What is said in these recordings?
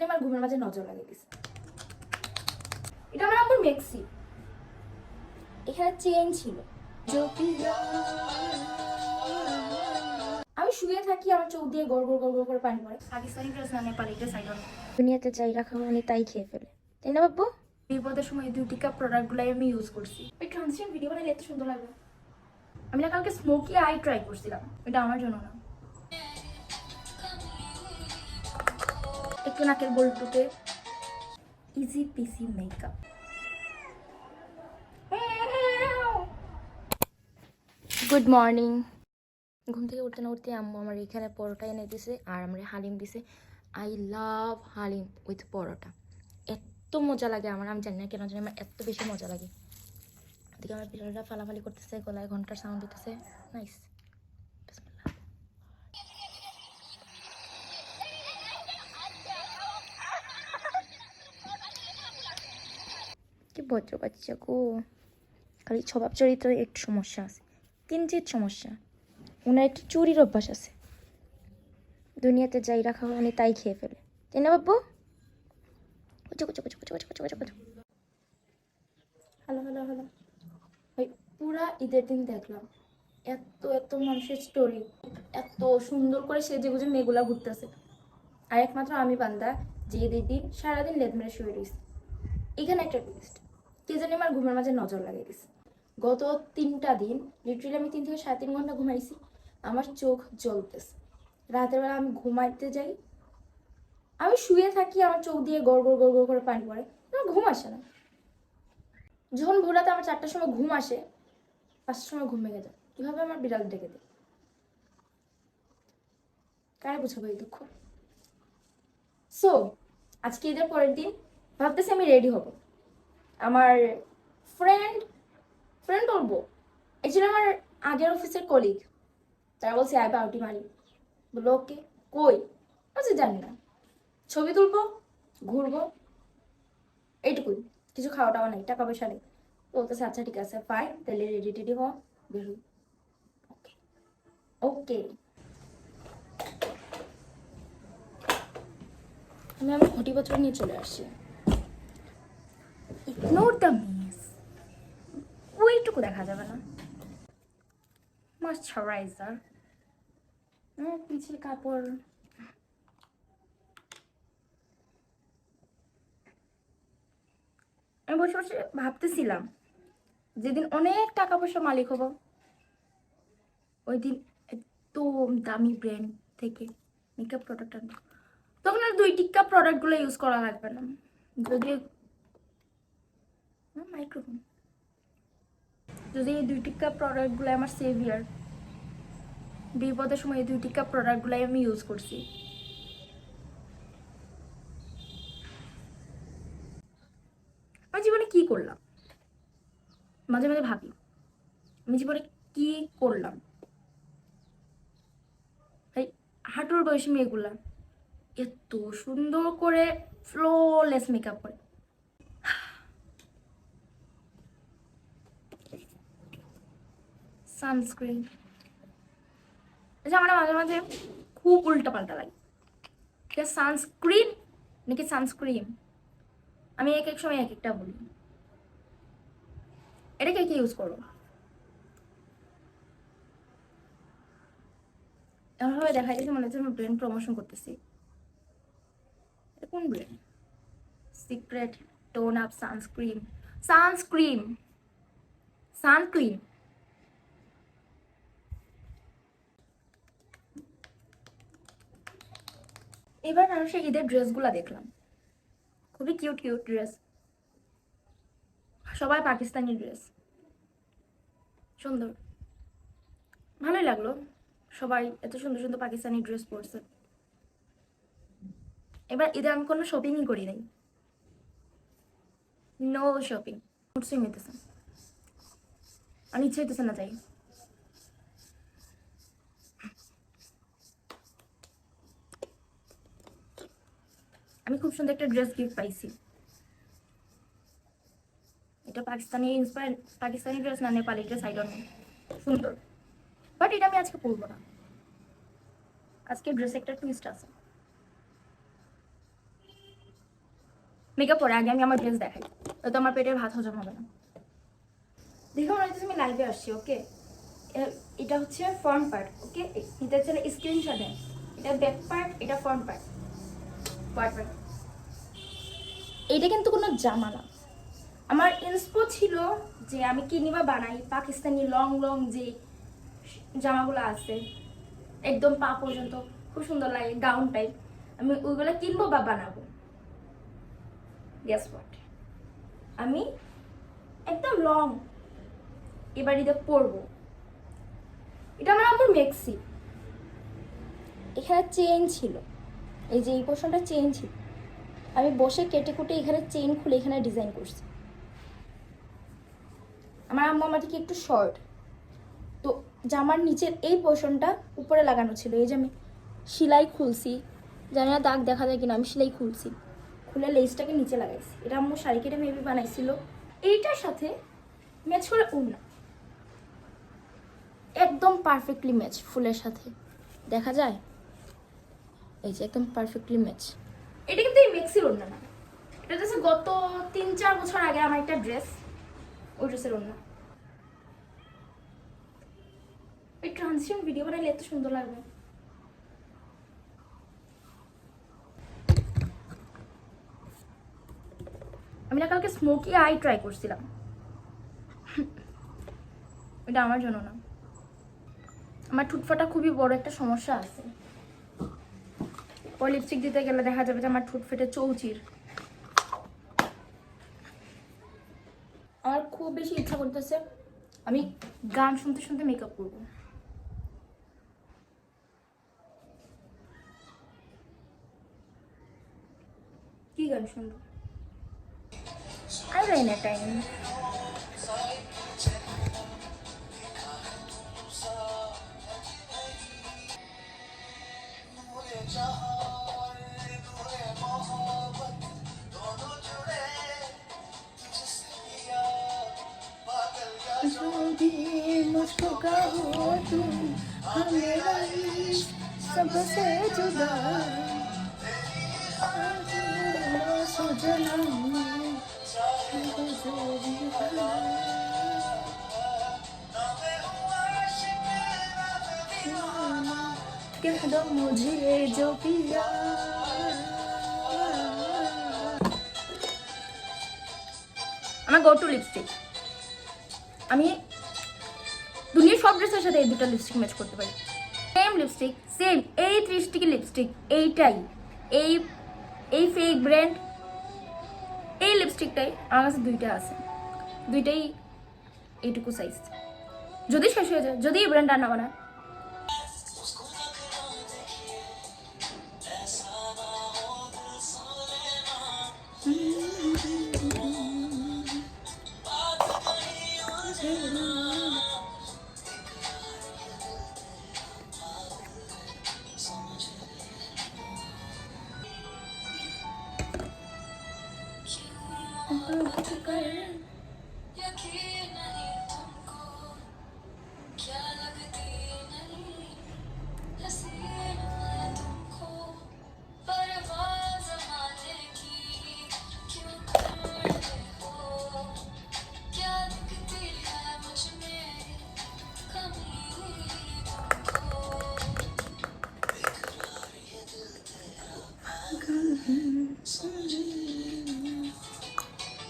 জানি আমার ঘুমের মাঝে নজর লাগে গেছে। এটা আমার আম্মুর মেক্সি, এখানে চেইন ছিল। আমি শুয়ে থাকি, আমার চোখ দিয়ে গড় গড় গড় গড় করে পানি পড়ে। পাকিস্তানি ড্রেস না Nepali dress, I don't know. দুনিয়াতে যাই রাখা মানে তাই খেয়ে ফেলে, তাই না বাবু? বিপদের সময় এই দুটি কাপ প্রোডাক্টগুলাই আমি ইউজ করছি। ওই ট্রানজিশন ভিডিও বানালে এত সুন্দর লাগবে। আমি না কালকে স্মোকি আই ট্রাই করছিলাম, এটা আমার জন্য না, একটু নাকের বল্টুতে easy peasy makeup. Good morning. ঘুম থেকে উঠতে না উঠতে আম্মু আমার এখানে পরোটা এনে দিছে আর আমার হালিম দিছে। আই লাভ হালিম উইথ পরোটা, এত মজা লাগে আমার, আমি জানি না কেন জানি আমার এত বেশি মজা লাগে। এদিকে আমার পিলারটা ফালাফালি করতেছে, গলায় ঘন্টার সাউন্ড দিতেছে, নাইস। কি বজ্র বাচ্চা গো, খালি স্বভাব চরিত্রে একটু সমস্যা আছে, কিঞ্চিত সমস্যা। ওনার একটু চুরির অভ্যাস আছে, দুনিয়াতে যাই রাখা মানে তাই খেয়ে ফেলে, তাই না বাবু? Hello hello hello. ওই পুরা ঈদের দিন দেখলাম এত এত মানুষের স্টোরি, এত সুন্দর করে সেজে গুজে মেয়েগুলা ঘুরতেছে, আর একমাত্র আমি বান্দা যে ঈদের দিন সারাদিন লেদ মেরে শুয়ে রয়েছি। এখানে একটা টুইস্ট, কে জানি আমার ঘুমের মাঝে নজর লাগিয়ে দিছে। গত 3টা দিন লিটারালি আমি 3 থেকে 3.5 ঘন্টা ঘুমাইছি, আমার চোখ জ্বলতেছে। রাতের বেলা আমি ঘুমাইতে যাই, আমি শুয়ে থাকি, আমার চোখ দিয়ে গড় গড় গড় গড় করে পানি পড়ে, আমার ঘুম আসে না। যখন ভোররাতে আমার 4টার সময় ঘুম আসে, 5টার সময় ঘুম ভেঙে যায়। কিভাবে আমার বিড়াল ডেকে দেয়, কারে বুঝাবো এই দুঃখ। সো আজকে ঈদের পরের দিন ভাবতেছি আমি রেডি হব। আমার ফ্রেন্ড ফ্রেন্ড বলবো, অ্যাকচুয়ালি আমার আগের অফিসের কলিগ, তারা বলছে আয় আউটি মারি, বললো ওকে। কই? আচ্ছা জানি না, ছবি তুলবো, ঘুরবো, এইটুকুই, কিছু খাওয়া টাওয়া নেই, টাকা পয়সা নেই। বলতেছে আচ্ছা ঠিক আছে ফাইন, তাহলে রেডি টেডি হওয়া, বেরোই। ওকে ওকে, আমি আমার ঘটি বছর নিয়ে চলে আসছি। ইগনোর দ্য মিস, ওইটুকু দেখা যাবে না। ময়শ্চারাইজার, পিছিয়ে কাপড়। আমি বসে বসে ভাবতেছিলাম যেদিন অনেক টাকা পয়সা মালিক হব, ওই দিন একদম দামি ব্র্যান্ড থেকে মেকআপ প্রোডাক্ট আনবো, তখন আর 2 টিক্কা প্রোডাক্টগুলো ইউজ করা লাগবে না। যদি মাইক্রোফোন, যদি এই 2 টিক্কা প্রোডাক্টগুলো আমার সেভিয়ার, বিপদের সময় এই 2 টিক্কা প্রোডাক্টগুলাই আমি ইউজ করছি। আমি জীবনে কি করলাম, মাঝে মাঝে ভাবি আমি জীবনে কি করলাম। এই হাঁটুর বয়সী মেয়েগুলা এত সুন্দর করে ফ্লোলেস মেকআপ করে, সানস্ক্রিন। আচ্ছা আমার মাঝে মাঝে খুব উল্টা পাল্টা লাগে, এটা সানস্ক্রিন নাকি সানস্ক্রিন, আমি এক এক সময় এক একটা বলি। এটা কে ইউজ করো? এমনভাবে দেখা যাচ্ছে মনে হচ্ছে আমি ব্র্যান্ড প্রমোশন করতেছি। এটা কোন brand? Secret tone up sunscreen, sunscreen, sun cream. এবার মানুষের ঈদের ড্রেসগুলো দেখলাম, খুবই কিউট কিউট ড্রেস, সবাই পাকিস্তানি ড্রেস, সুন্দর, ভালোই লাগলো। সবাই এত সুন্দর সুন্দর পাকিস্তানি ড্রেস পরছে। এবার ঈদে আমি কোনো শপিংই করি নাই, নো শপিং, মুডসুইং হইতেছে, আর ইচ্ছে হইতেছে না যাই। আমি খুব সুন্দর একটা ড্রেস গিফট পাইছি, এটা পাকিস্তানি ইন্সপায়ার, পাকিস্তানি ড্রেস না Nepali dress, I don't know, সুন্দর, বাট এটা আমি আজকে পরবো না। আজকে ড্রেসে একটা টুইস্ট আছে। মেকআপ পরে আগে আমি আমার ড্রেস দেখাই, তো আমার পেটের ভাত হজম হবে না। দেখো মনে হচ্ছে আমি লাইভে আসছি। ওকে, এটা হচ্ছে ফ্রন্ট পার্ট। ওকে, এটা হচ্ছে স্ক্রিনশট নেন, এটা ব্যাক পার্ট, এটা ফ্রন্ট পার্ট। পারফেক্ট। এইটা কিন্তু কোনো জামা না। আমার ইন্সপো ছিল যে আমি কিনি বা বানাই পাকিস্তানি লং লং যে জামাগুলো আছে একদম পা পর্যন্ত, খুব সুন্দর লাগে গাউন টাইপ, আমি ওইগুলো কিনবো বা বানাবো। গেস হোয়াট, আমি একদম লং এবার ঈদে পরবো। এটা আমার আম্মুর মেক্সি, এখানে চেইন ছিল, এই যে এই পোর্শনটা চেইন ছিল, আমি বসে কেটে কুটে এখানে চেইন খুলে এখানে ডিজাইন করছি। আমার আম্মু আমার থেকে একটু শর্ট, তো জামার নিচের এই পোর্শনটা উপরে লাগানো ছিল, এই যে আমি সেলাই খুলছি, জানি না দাগ দেখা যায় কিনা, আমি সেলাই খুলছি, খুলে লেসটাকে নিচে লাগাইছি। এটা আম্মু শাড়ি কেটে মেবি বানাইছিল। এইটার সাথে ম্যাচ করে ওড়না, একদম পারফেক্টলি ম্যাচ, ফুলের সাথে দেখা যায়, এই যে একদম পারফেক্টলি ম্যাচ। এটা কিন্তু এই মেক্সির ওড়না না, এটা হচ্ছে গত 3-4 বছর আগে আমার একটা ড্রেস, ওই ড্রেসের ওড়না। এই ট্রানজিশন ভিডিও বানাইলে এত সুন্দর লাগবে। আমি না কালকে স্মোকি আই ট্রাই করছিলাম, এটা আমার জন্য না, আমার ঠুটফাটা খুবই বড় একটা সমস্যা আছে। ও লিপস্টিক দিতে গেলে দেখা যাবে যে আমার ঠোঁট ফেটে চৌচির। আমার খুব বেশি ইচ্ছা করতেছে আমি গান শুনতে শুনতে মেকআপ করব। কি গান শুনবো? Eyeliner time. मुझको कहो तुम मेरा सबसे जुदा कह दो मुझे जो पिया। আমার গো টু লিপস্টিক, আমি দুনিয়ার সব ড্রেসের সাথে এই দুটো লিপস্টিক ম্যাচ করতে পারি। সেম লিপস্টিক, সেম এই 30 টিকি লিপস্টিক, এইটাই এই এই ফেক ব্র্যান্ড এই লিপস্টিকটাই আমার কাছে দুইটা আছে, দুইটাই এইটুকু সাইজ। যদি শেষ হয়ে যায়, যদি এই ব্র্যান্ড আর না বানায়,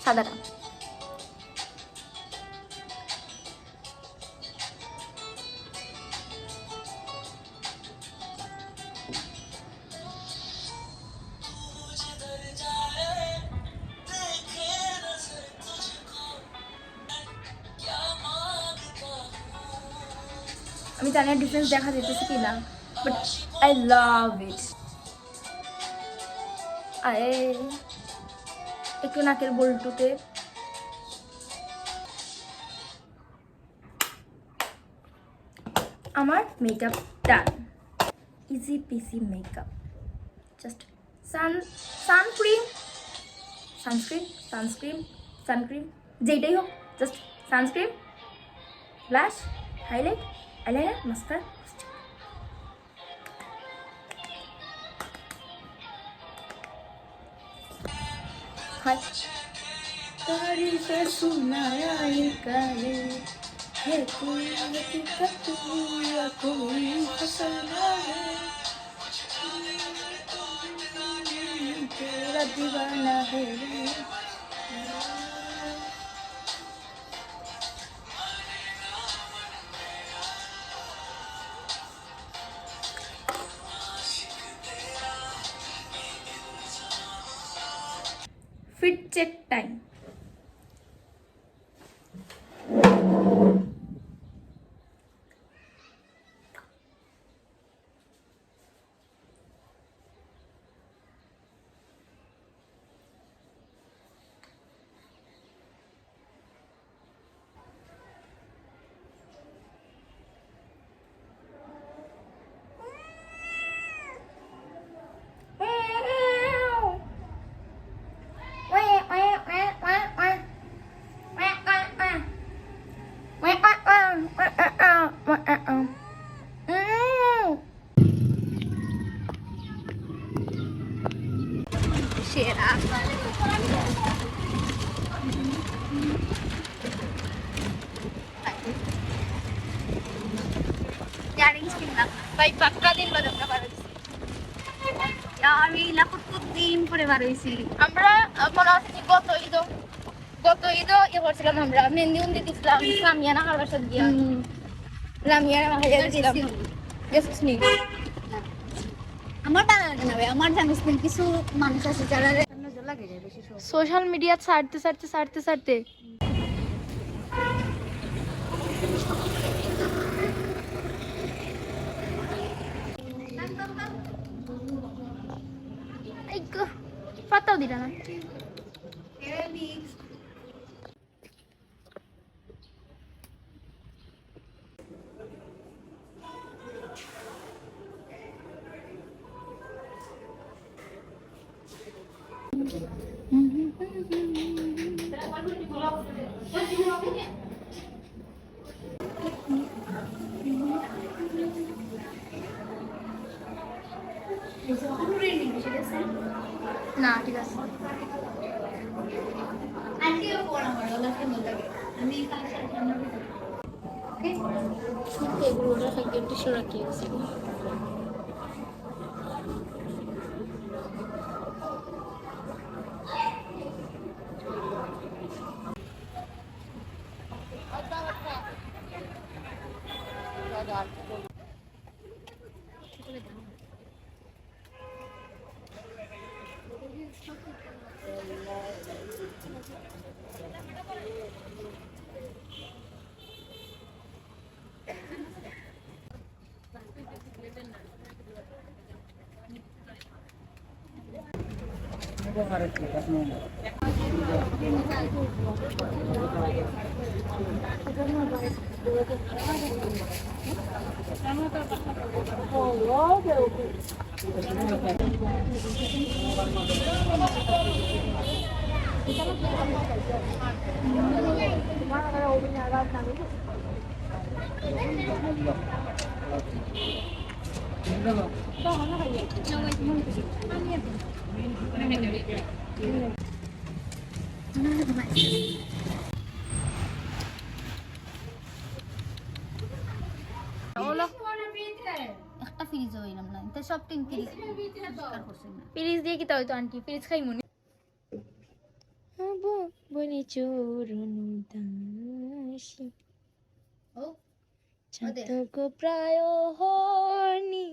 সাদাটা আমি জানি না ডিফারেন্স দেখা যেতেছে কি না, বাট আই লাভ ইট। আরে একটু নাকের বল্টুতে আমার makeup done, easy peasy makeup. Just sunscreen sunscreen যেটাই হোক, just sunscreen, blush, highlight, eyeliner, mascara. हाय तारीफ सुनाई काले है कोई हकीकत या कोई फसाना है तेरा दीवाना है fit check time Shera. Yaring skin na. By pakka din ba আমরা বার হইছি? আমি লাখত দিন পরে বার হইছি। আমরা মনে আছে যে গত ঈদ এ করছিলাম আমরা মেহেন্দি উন্দি দিছিলাম সামিয়ানা খাবার সাথে দিয়া। লামিয়ানা মাখাইয়া দিছিলাম। গেছিস নি? আমার ভালো লাগে না ভাই আমার জানিস না কিছু মানুষ আছে যারা নজর লাগে যায় বেশি সোশ্যাল মিডিয়া ছাড়তে পাতাও দিলা না না ঠিক আছে আন্টিও পড়া আমার ওটা কেমন লাগে আমি কালেকশন আমরা ওকে এগুলো রাখা টিস্যু রাখি আছে একটা ফ্রিজ হইলাম না তো সব তিন ফ্রিজ পরিষ্কার করছেন না ফ্রিজ দিয়ে কি তাই তো আন্টি ফ্রিজ খাই মনি আবো বনে চোরুন দাসী ও ছাতক প্রায় হনি